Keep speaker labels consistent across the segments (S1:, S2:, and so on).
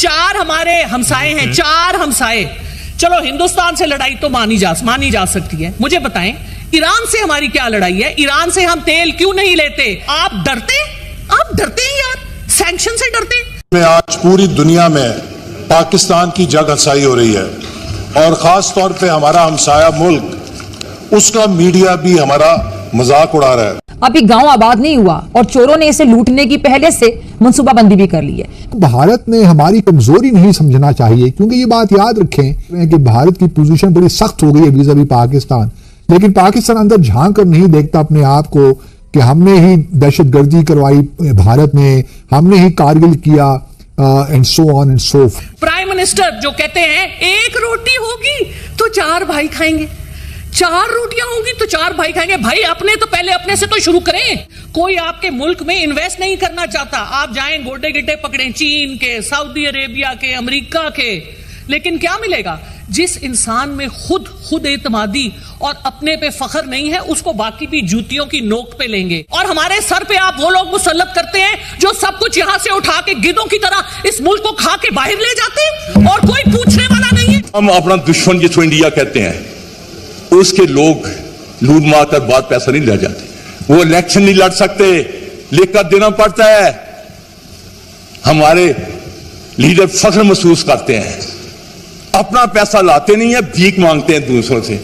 S1: 4 हमारे हमसाए हैं, 4 हमसाए। चलो हिंदुस्तान से लड़ाई तो मानी जा सकती है। मुझे बताएं ईरान से हमारी क्या लड़ाई है? ईरान से हम तेल क्यों नहीं लेते? आप डरते हैं यार, सैंक्शन से डरते।
S2: आज पूरी दुनिया में पाकिस्तान की जग हंसाई हो रही है और खास तौर पे हमारा हमसाया मुल्क, उसका मीडिया भी हमारा मजाक उड़ा रहा है।
S3: अभी गांव आबाद नहीं हुआ और चोरों ने इसे लूटने की पहले से मंसूबाबंदी भी कर ली है।
S4: भारत ने हमारी कमजोरी नहीं समझना चाहिए, क्योंकि ये बात याद रखें कि भारत की पोजीशन बड़ी सख्त हो गई है वीज़ा-वी पाकिस्तान, लेकिन पाकिस्तान अंदर झांक कर नहीं देखता अपने आप को कि हमने ही दहशतगर्दी करवाई भारत में, हमने ही कारगिल किया and so on and so.
S1: Prime minister जो कहते हैं 1 रोटी होगी तो 4 भाई खाएंगे, 4 रोटियां होंगी तो 4 भाई खाएंगे। भाई अपने तो पहले अपने से तो शुरू करें। कोई आपके मुल्क में इन्वेस्ट नहीं करना चाहता, आप जाएं गोडे गिड्डे पकड़ें चीन के, सऊदी अरेबिया के, अमेरिका के, लेकिन क्या मिलेगा? जिस इंसान में खुद एतमादी और अपने पे फख्र नहीं है, उसको बाकी भी जूतियों की नोक पे लेंगे। और हमारे सर पे आप वो लोग मुसल्लत करते हैं जो सब कुछ यहां से उठा के गिद्धों की तरह इस मुल्क को खा के बाहर ले जाते हैं और कोई पूछने वाला नहीं है।
S5: हम अपना दुश्मन जिसको इंडिया कहते हैं, उसके लोग लूट मार कर बाद पैसा नहीं ले जाते, वो इलेक्शन नहीं लड़ सकते, लिखकर देना पड़ता है। हमारे लीडर फख्र महसूस करते हैं, अपना पैसा लाते नहीं है, भीख मांगते हैं दूसरों से।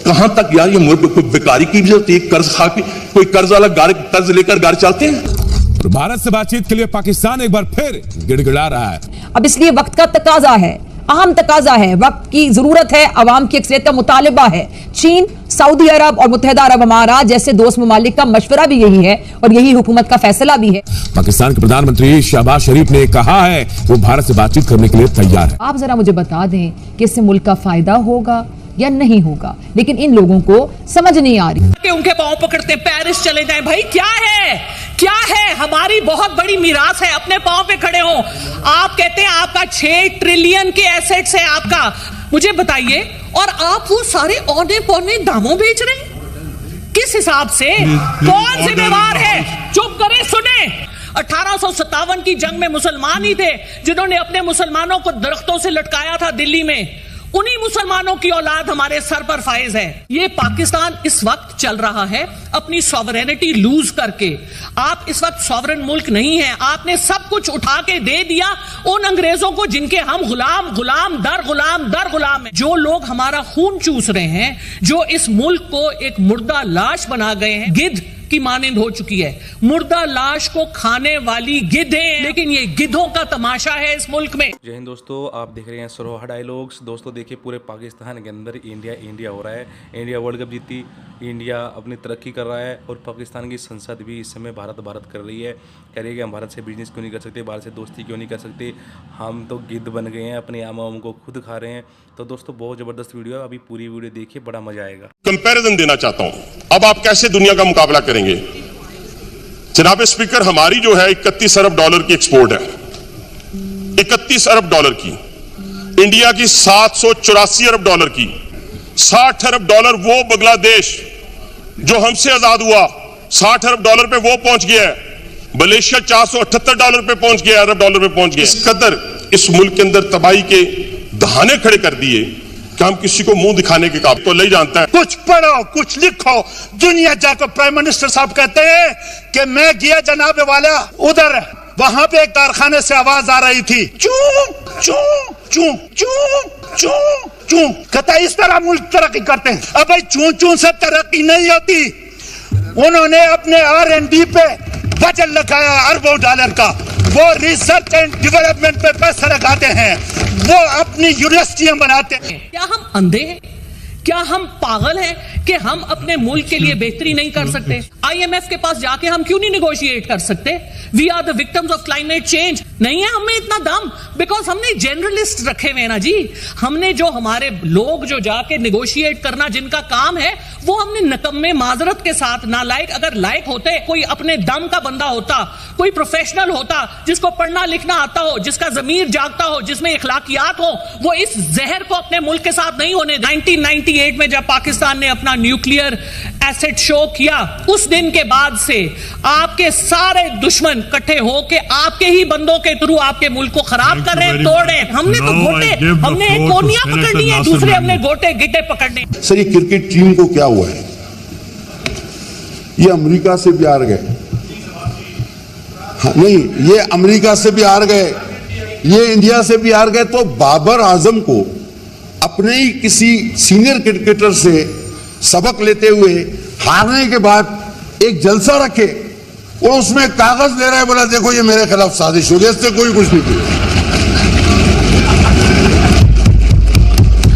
S5: कहां तक यार ये मुल्क कोई बेकारी की भी होती है? कर्ज खा के कोई कर्ज वाला कर्ज लेकर घर चलते हैं।
S6: भारत से बातचीत के लिए पाकिस्तान एक बार फिर गिड़गिड़ा रहा है।
S3: अब इसलिए वक्त का तकाजा है, अहम तकाजा है, वक्त की जरूरत है, अवाम की अक्सरियत का मुतालिबा है। चीन, सऊदी अरब और मुत्तहिदा अरब अमारात जैसे दोस्त ममालिक का मशवरा भी यही है और यही हुकूमत का फैसला भी है।
S6: पाकिस्तान के प्रधानमंत्री शहबाज शरीफ ने कहा है वो भारत से बातचीत करने के लिए तैयार है।
S3: आप जरा मुझे बता दें कि इससे मुल्क का फायदा होगा या नहीं होगा, लेकिन इन लोगों को समझ नहीं आ रही।
S1: उनके पांव पकड़ते पेरिस चले जाएं। भाई क्या है? हमारी बहुत बड़ी मीरास है, अपने पांव पे खड़े हो। आप कहते हैं आपका 6 ट्रिलियन के एसेट्स है आपका, मुझे बताइए, और आप वो सारे औने पौने दामों बेच रहे हैं किस हिसाब से? कौन जिम्मेवार है? चुप करें, सुने। 1857 की जंग में मुसलमान ही थे जिन्होंने अपने मुसलमानों को दरख्तों से लटकाया था दिल्ली में। उन्हीं मुसलमानों की औलाद हमारे सर पर फाइज है। ये पाकिस्तान इस वक्त चल रहा है अपनी सॉवरेनिटी लूज करके। आप इस वक्त सॉवरेन मुल्क नहीं है, आपने सब कुछ उठा के दे दिया उन अंग्रेजों को जिनके हम गुलाम दर गुलाम है। जो लोग हमारा खून चूस रहे हैं, जो इस मुल्क को एक मुर्दा लाश बना गए हैं, गिद्ध की मानिंद हो चुकी है, मुर्दा लाश को खाने वाली गिद्धें, लेकिन ये गिद्धों का तमाशा है इस मुल्क में।
S7: जय हिंद दोस्तों, आप देख रहे हैं सरोहा डायलॉग्स। दोस्तों देखिए, पूरे पाकिस्तान के अंदर इंडिया हो रहा है। इंडिया वर्ल्ड कप जीती, इंडिया अपनी तरक्की कर रहा है और पाकिस्तान की संसद भी इस समय भारत कर रही है। कह रही है कि हम भारत से बिजनेस क्यों नहीं कर सकते, भारत से दोस्ती क्यों नहीं कर सकते, हम तो गिद्ध बन गए हैं, अपने आम को खुद खा रहे हैं। तो दोस्तों बहुत ज़बरदस्त वीडियो है, अभी पूरी वीडियो देखिए, बड़ा मजा आएगा।
S2: कंपैरिजन देना चाहता हूं, अब आप कैसे दुनिया का मुकाबला करेंगे? जनाब स्पीकर, हमारी जो है 31 अरब डॉलर की एक्सपोर्ट है, 31 अरब डॉलर की। इंडिया की 784 अरब डॉलर की। 60 अरब डॉलर वो बांग्लादेश जो हमसे आजाद हुआ, 60 अरब डॉलर पे वो पहुंच गया है। मलेशिया 478 डॉलर पे पहुंच गया, अरब डॉलर पे पहुंच गया। इस कदर इस मुल्क के अंदर तबाही के दहाने खड़े कर दिए कि हम किसी को मुंह दिखाने के काबिल तो नहीं जानता है।
S8: कुछ पढ़ो, कुछ लिखो। दुनिया जाकर प्राइम मिनिस्टर साहब कहते हैं कि मैं गया जनाब वाला उधर, वहां पे एक कारखाने से आवाज आ रही थी, चूं चूं चूं चूं चूं चूं। कहता इस तरह मुल्क तरक्की करते हैं। अब भाई चूं चूं से तरक्की नहीं होती। उन्होंने अपने R&D पे बजट लगाया अरबों डॉलर का, वो रिसर्च एंड डेवलपमेंट पे पैसा लगाते हैं, वो अपनी यूनिवर्सिटियां बनाते हैं।
S1: क्या हम अंधे हैं? क्या हम पागल हैं कि हम अपने मुल्क के लिए बेहतरी नहीं कर सकते? IMF के पास जाके हम क्यों नहीं निगोशिएट कर सकते? We are the victims of climate change. नहीं है हमें इतना दम, बिकॉज हमने जनरलिस्ट रखे हुए ना जी। हमने जो हमारे लोग जो जाके निगोशिएट करना जिनका काम है, वो हमने नकम्मे माजरत के साथ नालायक, अगर लायक होते, कोई अपने दम का बंदा होता, कोई प्रोफेशनल होता जिसको पढ़ना लिखना आता हो, जिसका जमीर जागता हो, जिसमें इखलाकियात हो, वो इस जहर को अपने मुल्क के साथ नहीं होने। 1998 में जब पाकिस्तान ने अपना न्यूक्लियर एसेट शो किया, उस दिन के बाद से आपके सारे दुश्मन इकट्ठे होके आपके ही बंदों के थ्रू आपके मुल्क को खराब कर रहे हैं, तोड़ रहे हैं। हमने तो गोटे, हमने कोनियां पकड़नी है, दूसरे हमने गोटे गिट्टे पकड़ने।
S9: सर, ये क्रिकेट टीम को क्या हुआ है? ये अमेरिका से भी हार गए। नहीं, ये अमेरिका से भी हार गए, ये इंडिया से भी हार गए। तो बाबर आजम को अपने ही किसी सीनियर क्रिकेटर से सबक लेते हुए हारने के बाद एक जलसा रखे, वो उसमें कागज ले रहा है, बोला देखो ये मेरे खिलाफ साजिश हो गई, इससे कोई कुछ नहीं किया।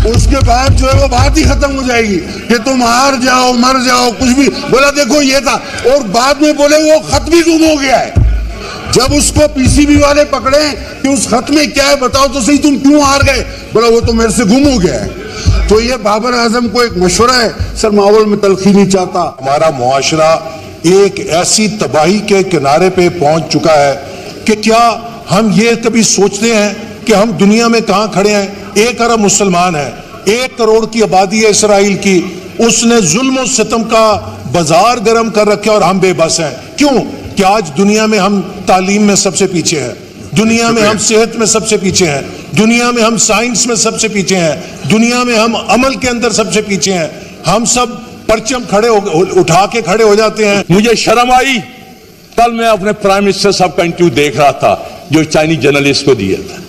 S9: उसके बाद जो है वो बात ही खत्म हो जाएगी कि तुम हार जाओ, मर जाओ, कुछ भी। बोला देखो ये था, और बाद में बोले वो खत भी गुम हो गया है। जब उसको पीसीबी वाले पकड़े कि उस खत में क्या है बताओ तो सही, तुम क्यों हार गए? बोला वो तो मेरे से गुम हो गया है। तो ये बाबर आजम को एक मशवरा है, सर माहौल में तलखी नहीं चाहता।
S10: हमारा मुआशरा एक ऐसी तबाही के किनारे पे पहुंच चुका है कि क्या हम ये कभी सोचते हैं कि हम दुनिया में कहां खड़े हैं? 1 अरब मुसलमान है, 1 करोड़ की आबादी है इसराइल की, उसने जुल्म और सितम का बाजार गर्म कर रखे और हम बेबस हैं। क्यों? कि आज दुनिया में हम तालीम में सबसे पीछे हैं, दुनिया में हम सेहत में सबसे पीछे हैं, दुनिया में हम साइंस में सबसे पीछे हैं, दुनिया में हम अमल के अंदर सबसे पीछे हैं। हम सब परचम उठा के खड़े हो जाते हैं।
S5: मुझे शर्म आई, कल मैं अपने प्राइम मिनिस्टर साहब का इंटरव्यू देख रहा था जो चाइनीज जर्नलिस्ट को दिया था।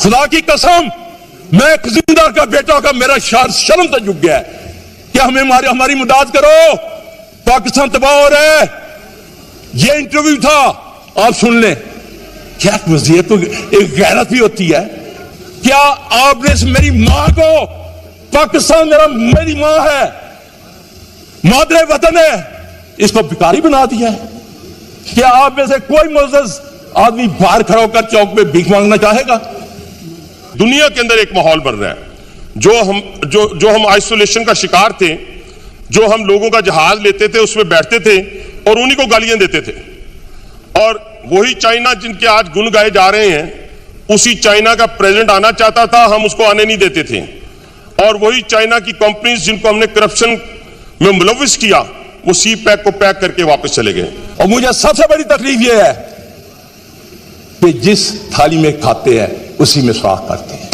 S5: खुदा की कसम, मैं खजीनदार का बेटा होकर मेरा शर्म तक झुक गया है कि हमारी मदद करो, पाकिस्तान तबाह हो रहा है। ये इंटरव्यू था, आप सुन लें। क्या वज़ीयत, तो एक गैरत भी होती है। क्या आपने मेरी मां को, पाकिस्तान मेरी मां है, मादरे वतन है, इसको भिखारी बना दिया है? क्या आप में से कोई मुअज़्ज़ज़ आदमी बाहर खड़ा होकर चौक पे भीख मांगना चाहेगा?
S2: दुनिया के अंदर एक माहौल बन रहा है जो हम आइसोलेशन का शिकार थे, जो हम लोगों का जहाज लेते थे, उसमें बैठते थे और उन्हीं को गालियां देते थे। और वही चाइना जिनके आज गुण गाए जा रहे हैं, उसी चाइना का प्रेसिडेंट आना चाहता था, हम उसको आने नहीं देते थे। और वही चाइना की कंपनीज जिनको हमने करप्शन में मुलविस किया, वो सी पैक को पैक करके वापस चले गए।
S5: और मुझे सबसे बड़ी तकलीफ यह है कि जिस थाली में खाते हैं उसी में स्वाद करते हैं।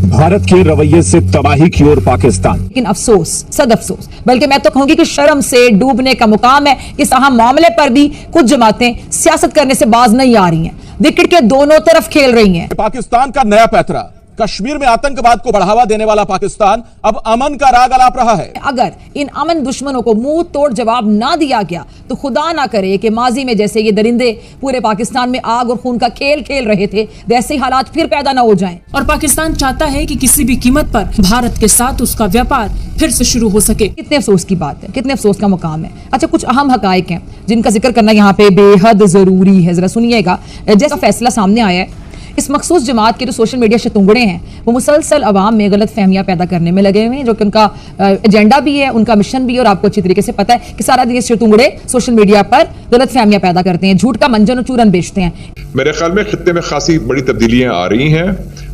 S6: भारत के रवैये से तबाही की ओर पाकिस्तान।
S3: लेकिन अफसोस, सद अफसोस, बल्कि मैं तो कहूंगी कि शर्म से डूबने का मुकाम है। इस अहम मामले पर भी कुछ जमातें सियासत करने से बाज नहीं आ रही हैं, विकेट के दोनों तरफ खेल रही हैं।
S6: पाकिस्तान का नया पैतरा, कश्मीर में आतंकवाद को बढ़ावा देने वाला पाकिस्तान अब अमन का राग अलाप रहा है।
S3: अगर इन अमन दुश्मनों को मुंह तोड़ जवाब ना दिया गया तो खुदा ना करे कि माजी में जैसे ये दरिंदे पूरे पाकिस्तान में आग और खून का खेल खेल रहे थे, वैसे ही हालात फिर पैदा ना हो जाएं।
S11: और पाकिस्तान चाहता है कि किसी भी कीमत पर भारत के साथ उसका व्यापार फिर से शुरू हो सके।
S3: कितने अफसोस की बात है, कितने अफसोस का मुकाम है। अच्छा, कुछ अहम हकायक हैं जिनका जिक्र करना यहाँ पे बेहद जरूरी है। जरा सुनिएगा। जैसा फैसला सामने आया है, इस मखसूस जमात के जो सोशल मीडिया शतुंगड़े हैं वो मुसलसल अवाम में गलत फहमियां पैदा करने में लगे हुए हैं, जो कि उनका एजेंडा भी है, उनका मिशन भी है। और आपको अच्छी तरीके से पता है कि सारा दिन शतुंगड़े सोशल मीडिया पर गलत फहमियां पैदा करते हैं, झूठ का मंजन और चूरन बेचते हैं।
S12: मेरे ख्याल में खित्ते में खासी बड़ी तब्दीलियां आ रही हैं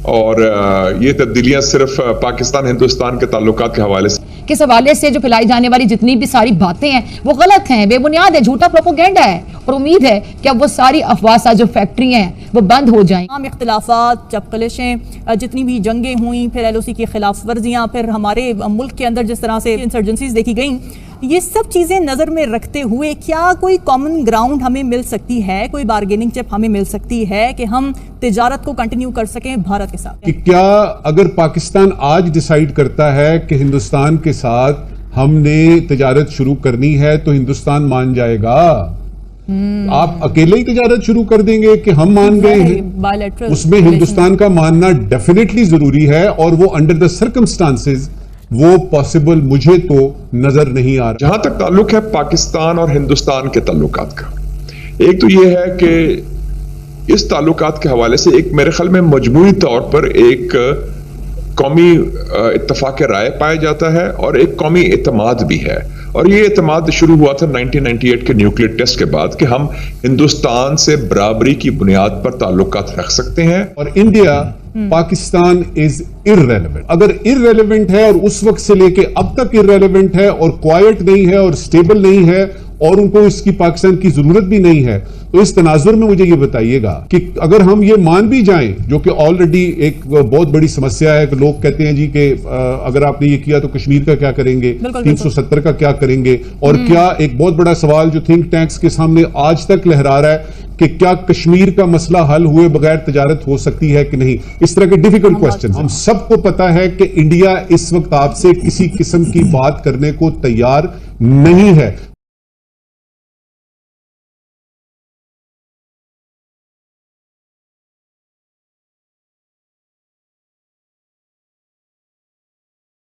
S12: और ये तब्दीलियां सिर्फ पाकिस्तान हिंदुस्तान के ताल्लुकात के हवाले से
S3: किस हवाले से जो फैलाई जाने वाली जितनी भी सारी बातें हैं वो गलत हैं, बेबुनियाद है, झूठा प्रोपेगेंडा है। और उम्मीद है कि अब वो सारी अफवाह जो फैक्ट्रियां हैं वो बंद हो जाएं।
S13: आम इख्तिलाफात, जब कलेशें, जितनी भी जंगें हुई, फिर LOC की खिलाफ वर्जियाँ, फिर हमारे मुल्क के अंदर जिस तरह से इंसर्जेंसीज देखी गई, ये सब चीज़ें नज़र में रखते हुए क्या कोई कॉमन ग्राउंड हमें मिल सकती है, कोई बार्गेनिंग चिप हमें मिल सकती है कि हम तिजारत को कंटिन्यू कर सकें भारत के साथ?
S14: कि क्या अगर पाकिस्तान आज डिसाइड करता है कि हिंदुस्तान के साथ हमने तिजारत शुरू करनी है तो हिंदुस्तान मान जाएगा? आप अकेले ही तिजारत शुरू कर देंगे कि हम मान गए हैं? उसमें हिंदुस्तान का मानना डेफिनेटली जरूरी है और वो अंडर द सर्कमस्टांसेस वो पॉसिबल मुझे तो नजर नहीं आ रहा।
S12: जहां तक ताल्लुक है पाकिस्तान और हिंदुस्तान के ताल्लुकात का, एक तो यह है कि इस ताल्लुकात के हवाले से एक मेरे ख्याल में मजबूरी तौर पर एक कौमी इत्तफाक राय पाया जाता है और एक कौमी एतमाद भी है। और ये एतमाद शुरू हुआ था 1998 के न्यूक्लियर टेस्ट के बाद कि हम हिंदुस्तान से बराबरी की बुनियाद पर ताल्लुकात रख सकते हैं।
S14: और इंडिया पाकिस्तान इज इररेलेवेंट। अगर इररेलेवेंट है और उस वक्त से लेके अब तक इररेलेवेंट है और क्वाइट नहीं है और स्टेबल नहीं है और उनको इसकी पाकिस्तान की जरूरत भी नहीं है, तो इस तनाजुर में मुझे ये बताइएगा कि अगर हम ये मान भी जाएं, जो कि ऑलरेडी एक बहुत बड़ी समस्या है कि लोग कहते हैं जी कि अगर आपने ये किया तो कश्मीर का क्या करेंगे, 370 का क्या करेंगे, और क्या एक बहुत बड़ा सवाल जो थिंक टैंक्स के सामने आज तक लहरा रहा है कि क्या कश्मीर का मसला हल हुए बगैर तजारत हो सकती है कि नहीं। इस तरह के डिफिकल्ट क्वेश्चन हम सबको पता है कि इंडिया इस वक्त आपसे किसी किस्म की बात करने को तैयार नहीं है।